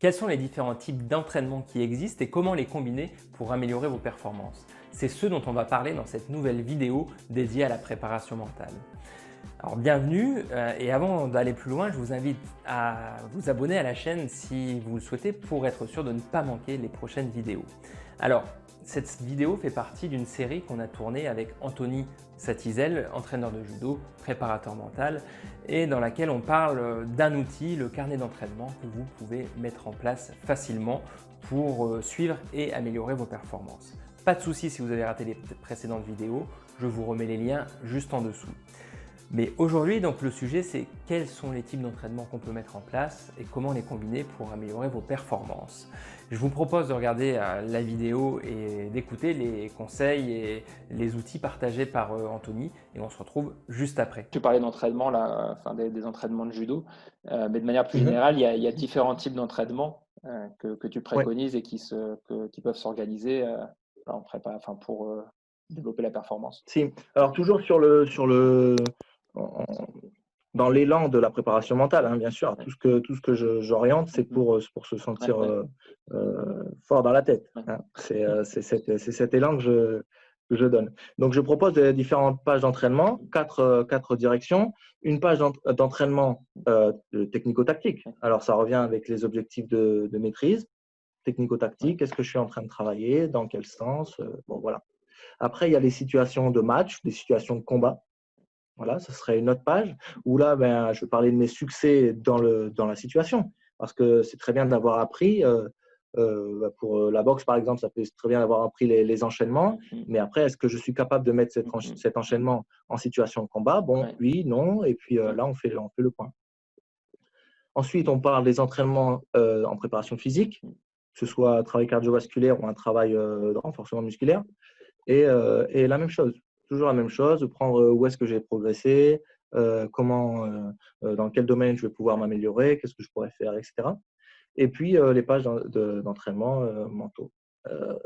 Quels sont les différents types d'entraînement qui existent et comment les combiner pour améliorer vos performances? C'est ce dont on va parler dans cette nouvelle vidéo dédiée à la préparation mentale. Alors bienvenue et avant d'aller plus loin, je vous invite à vous abonner à la chaîne si vous le souhaitez pour être sûr de ne pas manquer les prochaines vidéos. Alors, cette vidéo fait partie d'une série qu'on a tournée avec Anthony Satizel, entraîneur de judo, préparateur mental, et dans laquelle on parle d'un outil, le carnet d'entraînement, que vous pouvez mettre en place facilement pour suivre et améliorer vos performances. Pas de souci si vous avez raté les précédentes vidéos, je vous remets les liens juste en dessous. Mais aujourd'hui, donc, le sujet, c'est quels sont les types d'entraînement qu'on peut mettre en place et comment les combiner pour améliorer vos performances. Je vous propose de regarder la vidéo et d'écouter les conseils et les outils partagés par Anthony et on se retrouve juste après. Tu parlais d'entraînement, là, enfin des entraînements de judo, mais de manière plus Mhm. générale, il y a différents types d'entraînements que tu Ouais. préconises et qui peuvent s'organiser en prépa, enfin, pour développer la performance. Si. Alors toujours en- dans l'élan de la préparation mentale, hein, bien sûr. Ouais. Tout ce que j'oriente, c'est Mhm. pour se Ouais, sentir ouais, fort dans la tête, ouais. hein. C'est cet élan que je donne. Donc je propose différentes pages d'entraînement, quatre directions. Une page d'entraînement technico-tactique. Alors ça revient avec les objectifs de maîtrise Ouais. technico-tactique. Est-ce que je suis en train de travailler? Dans quel sens? Bon, voilà. Après, il y a les situations de match, des situations de combat. Voilà, ce serait une autre page où là, ben, je vais parler de mes succès dans la situation. Parce que c'est très bien d'avoir appris, pour la boxe par exemple, ça peut être très bien d'avoir appris les enchaînements. Mhm. Mais après, est-ce que je suis capable de mettre Mhm. cet enchaînement en situation de combat? Bon, Ouais. oui, non. Et puis Ouais. là, on fait le point. Ensuite, on parle des entraînements en préparation physique, que ce soit un travail cardiovasculaire ou un travail de renforcement musculaire. Et la même chose, toujours la même chose, de prendre où est-ce que j'ai progressé, dans quel domaine je vais pouvoir m'améliorer, qu'est-ce que je pourrais faire, etc. Et puis, les pages d'entraînement mentaux. Euh,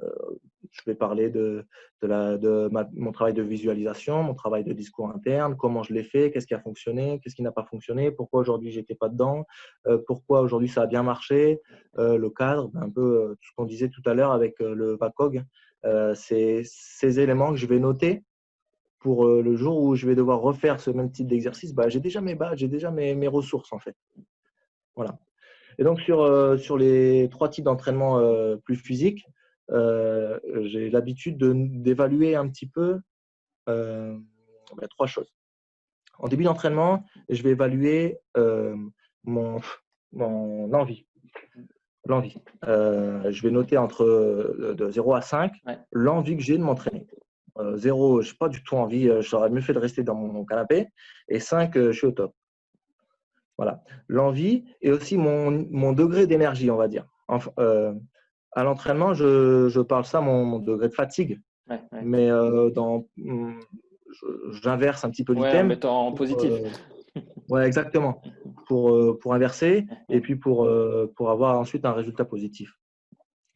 je vais parler mon travail de visualisation, mon travail de discours interne, comment je l'ai fait, qu'est-ce qui a fonctionné, qu'est-ce qui n'a pas fonctionné, pourquoi aujourd'hui j'étais pas dedans, pourquoi aujourd'hui ça a bien marché, le cadre, un peu tout ce qu'on disait tout à l'heure avec le VACOG. C'est ces éléments que je vais noter pour le jour où je vais devoir refaire ce même type d'exercice. Bah, j'ai déjà mes bases, j'ai déjà mes ressources en fait. Voilà. Et donc, sur les trois types d'entraînement plus physiques, j'ai l'habitude d'évaluer un petit peu trois choses. En début d'entraînement, je vais évaluer mon, mon envie. L'envie. Je vais noter de 0 à 5 Ouais. l'envie que j'ai de m'entraîner. 0, je n'ai pas du tout envie, j'aurais mieux fait de rester dans mon canapé. Et 5, je suis au top. Voilà. L'envie et aussi mon degré d'énergie, on va dire. À l'entraînement, je parle ça, mon degré de fatigue, Ouais, ouais. mais j'inverse un petit peu Ouais, en l'item mettant en pour, positif. ouais, exactement, pour inverser et puis pour avoir ensuite un résultat positif.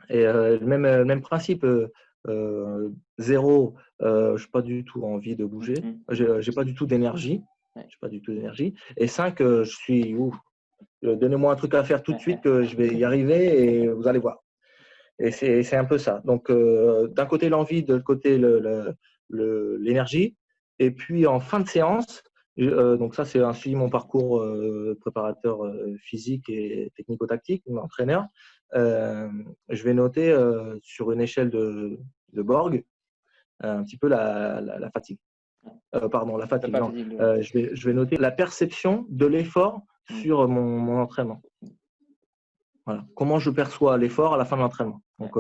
Et le même principe, 0, je n'ai pas du tout envie de bouger, Mhm. j'ai pas du tout d'énergie, Ouais, j'ai pas du tout d'énergie. Et 5, je suis ouf. Donnez-moi un truc à faire tout de ouais, suite ouais. que je vais y arriver et vous allez voir. Et c'est un peu ça. Donc, d'un côté l'envie, de l'autre côté l'énergie. Et puis en fin de séance, donc ça c'est un suivi mon parcours préparateur physique et technico-tactique, entraîneur. Euh, je vais noter sur une échelle de Borg un petit peu la fatigue. Pardon, la T'as fatigue, pas non. fatigue. Je vais noter la perception de l'effort Mhm. sur mon entraînement. Voilà. Comment je perçois l'effort à la fin de l'entraînement. Ouais. Donc,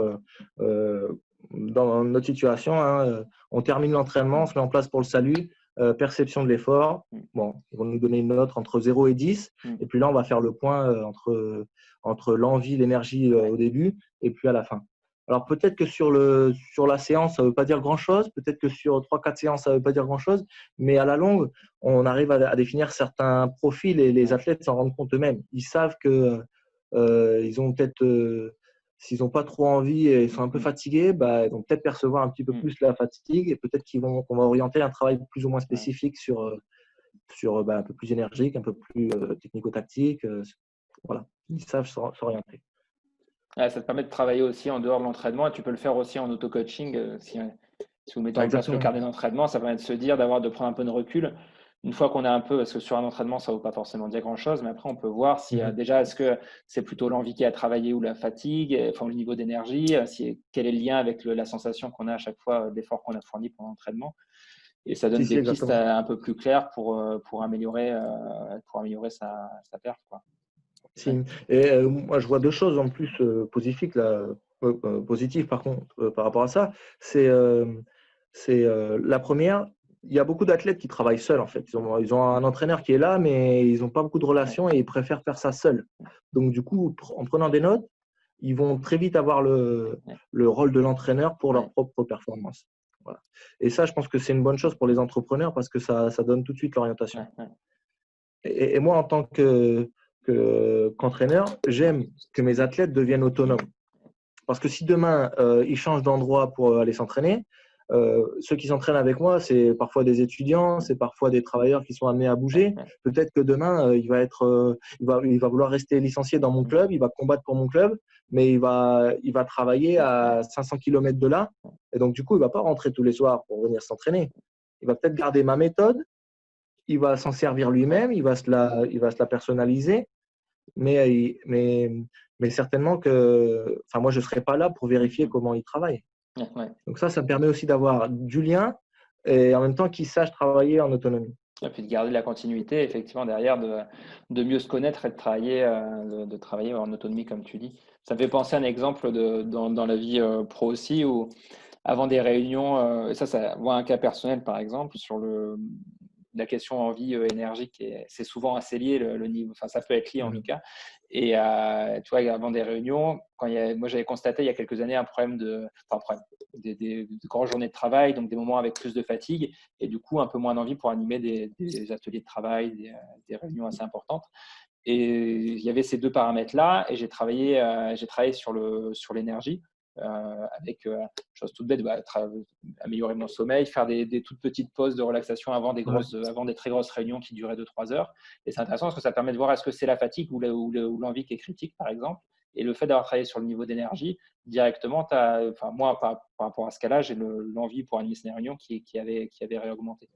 dans notre situation, hein, on termine l'entraînement, on Mhm. se met en place pour le salut, perception de l'effort. Mhm. Bon, ils vont nous donner une note entre 0 et 10. Mhm. Et puis là, on va faire le point entre l'envie, l'énergie Ouais. au début et puis à la fin. Alors, peut-être que sur la séance, ça ne veut pas dire grand-chose. Peut-être que sur 3-4 séances, ça ne veut pas dire grand-chose. Mais à la longue, on arrive à définir certains profils et les Ouais. athlètes s'en rendent compte eux-mêmes. Ils savent que ils ont peut-être, s'ils n'ont pas trop envie et ils sont un peu Mhm. fatigués, bah, ils vont peut-être percevoir un petit peu Mhm. plus la fatigue et peut-être qu'on va orienter un travail plus ou moins Ouais. spécifique sur un peu plus énergique, un peu plus technico-tactique. Voilà, ils savent s'orienter. Ouais, ça te permet de travailler aussi en dehors de l'entraînement et tu peux le faire aussi en auto-coaching si vous mettez Ah, en place le exactement. carnet d'entraînement, ça permet de se dire, de prendre un peu de recul. Une fois qu'on a un peu, parce que sur un entraînement, ça ne veut pas forcément dire grand-chose, mais après, on peut voir si Mhm. déjà, est-ce que c'est plutôt l'envie qui a travaillé ou la fatigue, enfin, le niveau d'énergie, quel est le lien avec la sensation qu'on a à chaque fois de l'effort qu'on a fourni pendant l'entraînement. Et ça Si, donne si, des pistes exactement. un peu plus claires pour améliorer, sa perf, quoi. Si. Ouais, Et moi, je vois deux choses en plus positives par contre, par rapport à ça. C'est la première, il y a beaucoup d'athlètes qui travaillent seuls en fait. Ils ont un entraîneur qui est là, mais ils n'ont pas beaucoup de ouais, relations et ils préfèrent faire ça seuls. Donc du coup, en prenant des notes, ils vont très vite avoir ouais, le rôle de l'entraîneur pour leur ouais, propre performance. Voilà. Et ça, je pense que c'est une bonne chose pour les entrepreneurs parce que ça donne tout de suite l'orientation. ouais, ouais, Et moi, en tant qu'entraîneur, j'aime que mes athlètes deviennent autonomes. Parce que si demain, ils changent d'endroit pour aller s'entraîner, ceux qui s'entraînent avec moi, c'est parfois des étudiants, c'est parfois des travailleurs qui sont amenés à ouais, bouger. ouais. Peut-être que demain, il va vouloir rester licencié dans mon club, il va combattre pour mon club, mais il va travailler à 500 km de là. Et donc, du coup, il ne va pas rentrer tous les soirs pour venir s'entraîner. Il va peut-être garder ma méthode, il va s'en servir lui-même, il va se la personnaliser, mais, mais, mais certainement que, enfin, moi, je ne serai pas là pour vérifier comment il travaille. Ouais, ouais. Donc ça me permet aussi d'avoir du lien et en même temps qu'il sache travailler en autonomie. Et puis de garder la continuité, effectivement, derrière, de mieux se connaître et de travailler, de travailler en autonomie, comme tu dis. Ça me fait penser à un exemple dans la vie pro aussi, où avant des réunions, et ça, moi, un cas personnel, par exemple, sur la question envie énergique, c'est souvent assez lié, le niveau, enfin, ça peut être lié en tout Mhm. cas. Et tu vois, avant des réunions, moi, j'avais constaté il y a quelques années un problème enfin, un problème, de grandes journées de travail, donc des moments avec plus de fatigue, et du coup, un peu moins d'envie pour animer des ateliers de travail, des réunions assez importantes. Et il y avait ces deux paramètres-là, et j'ai travaillé sur l'énergie, avec chose toute bête, améliorer mon sommeil, faire des toutes petites pauses de relaxation Ouais, avant des très grosses réunions qui duraient 2-3 heures. Et c'est intéressant parce que ça permet de voir est-ce que c'est la fatigue ou l'envie qui est critique, par exemple. Et le fait d'avoir travaillé sur le niveau d'énergie, directement, enfin, moi, par rapport à ce cas-là, j'ai l'envie pour animer ces réunions qui avait réaugmenté.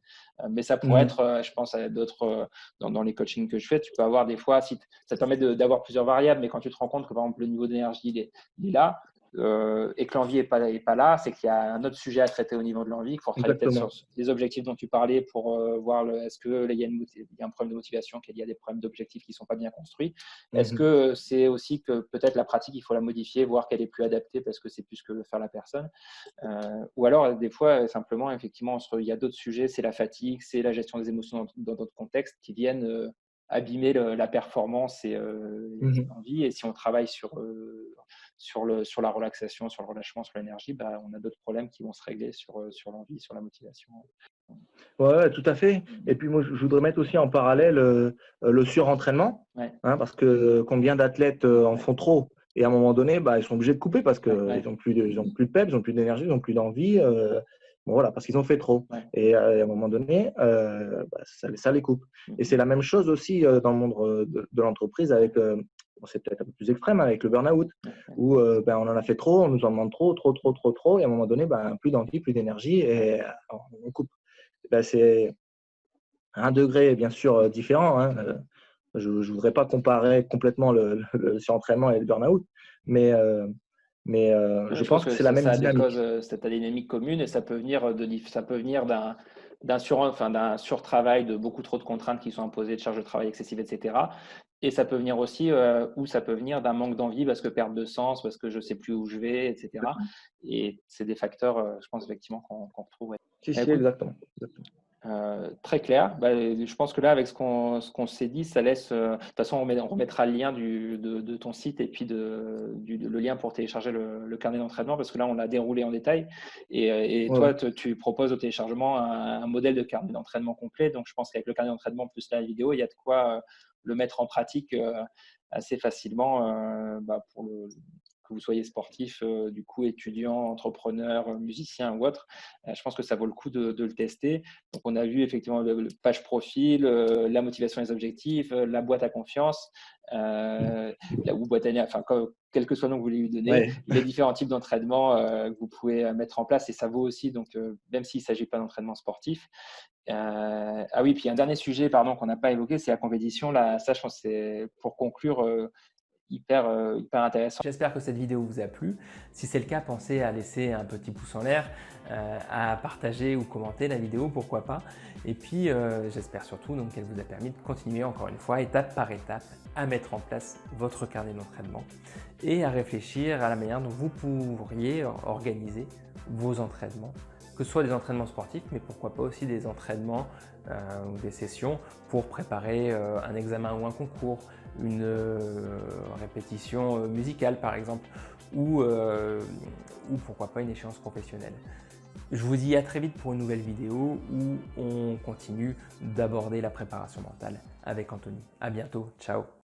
Mais ça pourrait mhm. être, je pense à d'autres, dans les coachings que je fais, tu peux avoir des fois, si ça te permet d'avoir plusieurs variables, mais quand tu te rends compte que par exemple le niveau d'énergie il est là, et que l'envie est pas là, c'est qu'il y a un autre sujet à traiter au niveau de l'envie, qu'il faut travailler peut-être sur Exactement. les objectifs dont tu parlais pour voir est-ce qu'il y a il y a un problème de motivation, qu'il y a des problèmes d'objectifs qui ne sont pas bien construits. Est-ce Mhm. que c'est aussi que peut-être la pratique, il faut la modifier, voir qu'elle est plus adaptée parce que c'est plus ce que veut faire la personne. Ou alors, des fois, simplement, effectivement, il y a d'autres sujets, c'est la fatigue, c'est la gestion des émotions dans d'autres contextes qui viennent abîmer la performance et Mhm. l'envie. Et si on travaille sur la relaxation, sur le relâchement, sur l'énergie, on a d'autres problèmes qui vont se régler sur l'envie, sur la motivation. Ouais, ouais, tout à fait. Et puis moi, je voudrais mettre aussi en parallèle le surentraînement, Ouais, hein, parce que combien d'athlètes en font trop et à un moment donné, bah, ils sont obligés de couper parce ouais, qu'ils ouais, n'ont plus de peps, ils n'ont plus d'énergie, ils n'ont plus d'envie. Bon, voilà, parce qu'ils ont fait trop. ouais. Et à un moment donné, bah, ça les coupe. Et c'est la même chose aussi dans le monde de l'entreprise avec, bon, c'est peut-être un peu plus extrême, avec le burn-out, où ben, on en a fait trop, on nous en demande trop, trop, trop, trop, trop, et à un moment donné, ben, plus d'envie, plus d'énergie, et on coupe. Ben, c'est un degré bien sûr différent, hein. Je ne voudrais pas comparer complètement le surentraînement et le burn-out, mais, Ouais, je je pense pense que que c'est la même ça a des causes, dynamique. cette dynamique commune, et ça peut venir d'un surtravail, de beaucoup trop de contraintes qui sont imposées, de charges de travail excessives, etc. Et ça peut venir aussi, ou ça peut venir d'un manque d'envie parce que perte de sens, parce que je ne sais plus où je vais, etc. Et c'est des facteurs, je pense effectivement qu'on retrouve. Ouais. Si, Bah, si, écoute, exactement. très clair. Je pense que là, avec ce qu'on s'est dit, ça laisse. De toute façon, on remettra le lien de ton site et puis le lien pour télécharger le carnet d'entraînement, parce que là, on l'a déroulé en détail. Et Ouais, toi, ouais. tu proposes au téléchargement un modèle de carnet d'entraînement complet. Donc, je pense qu'avec le carnet d'entraînement plus la vidéo, il y a de quoi le mettre en pratique assez facilement que vous soyez sportif, du coup étudiant, entrepreneur, musicien ou autre, je pense que ça vaut le coup de le tester. Donc on a vu effectivement le page profil, la motivation et les objectifs, la boîte à confiance, ou boîte à enfin quel que soit le nom que vous voulez lui donner, Ouais. les différents types d'entraînement que vous pouvez mettre en place et ça vaut aussi, donc même s'il ne s'agit pas d'entraînement sportif. Ah oui, puis un dernier sujet pardon, qu'on n'a pas évoqué, c'est la compétition. Là, ça, je pense que c'est pour conclure hyper intéressant. J'espère que cette vidéo vous a plu. Si c'est le cas, pensez à laisser un petit pouce en l'air, à partager ou commenter la vidéo, pourquoi pas. Et puis, j'espère surtout qu'elle vous a permis de continuer encore une fois, étape par étape, à mettre en place votre carnet d'entraînement et à réfléchir à la manière dont vous pourriez organiser vos entraînements, que ce soit des entraînements sportifs, mais pourquoi pas aussi des entraînements ou des sessions pour préparer un examen ou un concours, une répétition musicale par exemple, ou pourquoi pas une échéance professionnelle. Je vous dis à très vite pour une nouvelle vidéo où on continue d'aborder la préparation mentale avec Anthony. À bientôt, ciao.